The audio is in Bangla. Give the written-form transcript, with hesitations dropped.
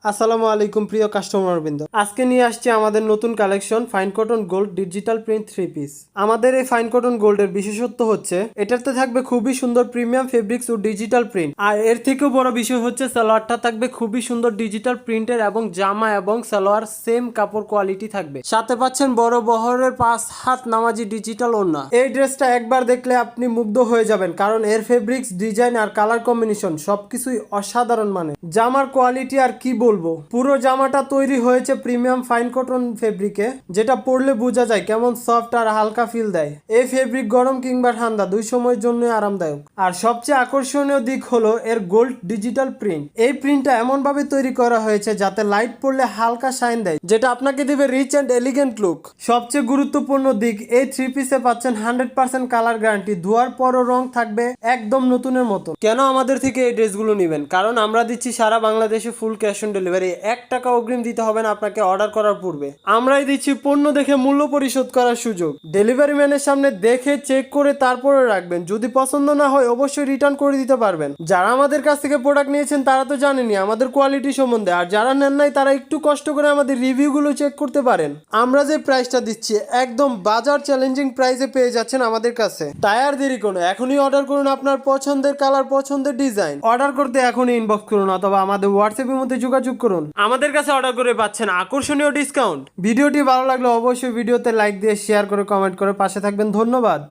আসসালামু আলাইকুম প্রিয় কাস্টমার বৃন্দ, আজকে নিয়ে আসছি আমাদের নতুন collection fine cotton gold digital print 3 piece. আমাদের এই ফাইন কটন গোল্ডের বিশেষত্ব হচ্ছে এটাতে থাকবে খুবই সুন্দর প্রিমিয়াম ফেব্রিক্স ও ডিজিটাল প্রিন্ট। আর এর থেকেও বড় বিষয় হচ্ছে সালোয়ারটা থাকবে খুবই সুন্দর ডিজিটাল প্রিন্টের এবং জামা এবং সালোয়ার সেম কাপড় কোয়ালিটি থাকবে। সাথে পাচ্ছেন বড় বহরের 5 হাত নামাজি ডিজিটাল ওড়না। এই ড্রেসটা একবার দেখলে আপনি মুগ্ধ হয়ে যাবেন, কারণ এর ফেব্রিক্স, ডিজাইন আর কালার কম্বিনেশন সবকিছুই অসাধারণ। মানে জামার কোয়ালিটি আর কি বলবো, পুরো জামাটা তৈরি হয়েছে প্রিমিয়াম ফাইন কটন ফেব্রিকে, যেটা পরলে বোঝা যায় কেমন সফট আর হালকা ফিল দেয়। এই ফেব্রিক গরম কিংবা ঠান্ডা দুই সময়ের জন্য আরামদায়ক। আর সবচেয়ে আকর্ষণীয় দিক হলো এর গোল্ড ডিজিটাল প্রিন্ট। এই প্রিন্টটা এমন ভাবে তৈরি করা হয়েছে যাতে লাইট পড়লে হালকা শাইন দেয়, যেটা আপনাকে দিবে রিচ এন্ড এলিগেন্ট লুক। সবচেয়ে গুরুত্বপূর্ণ দিক, এই 3 পিসে পাচ্ছেন 100% কালার গ্যারান্টি। ধোয়ার পরও রং থাকবে একদম নতুনের মতো। কেন আমাদের থেকে এই ড্রেসগুলো নেবেন? কারণ আমরা দিচ্ছি সারা বাংলাদেশে ফুল ক্যাশ অন ডেলিভারি। 1 টাকা অগ্রিম দিতে হবে না আপনাকে অর্ডার করার পূর্বে। আমরাই দিচ্ছি পণ্য দেখে মূল্য পরিশোধ করার সুযোগ। ডেলিভারি ম্যানের সামনে দেখে চেক করে তারপরে রাখবেন। যদি পছন্দ না হয় অবশ্যই রিটার্ন করে দিতে পারবেন। যারা আমাদের কাছ থেকে প্রোডাক্ট নিয়েছেন তারা তো জানেনই আমাদের কোয়ালিটি সম্বন্ধে, আর যারা নেন নাই তারা একটু কষ্ট করে আমাদের রিভিউগুলো চেক করতে পারেন। আমরা যে প্রাইসটা দিচ্ছি একদম বাজার চ্যালেঞ্জিং প্রাইসে পেয়ে যাচ্ছেন আমাদের কাছে। তাই আর দেরি করুন, এখনই অর্ডার করুন আপনার পছন্দের কালার, পছন্দের ডিজাইন। অর্ডার করতে এখনই ইনবক্স করুন অথবা আমাদের হোয়াটসঅ্যাপের মধ্যে যোগাযোগ করুন। আমাদের কাছে অর্ডার করে পাচ্ছেন আকর্ষণীয় ডিসকাউন্ট। ভিডিওটি ভালো লাগলে অবশ্যই ভিডিওতে লাইক দিয়ে শেয়ার করে কমেন্ট করে পাশে থাকবেন। ধন্যবাদ।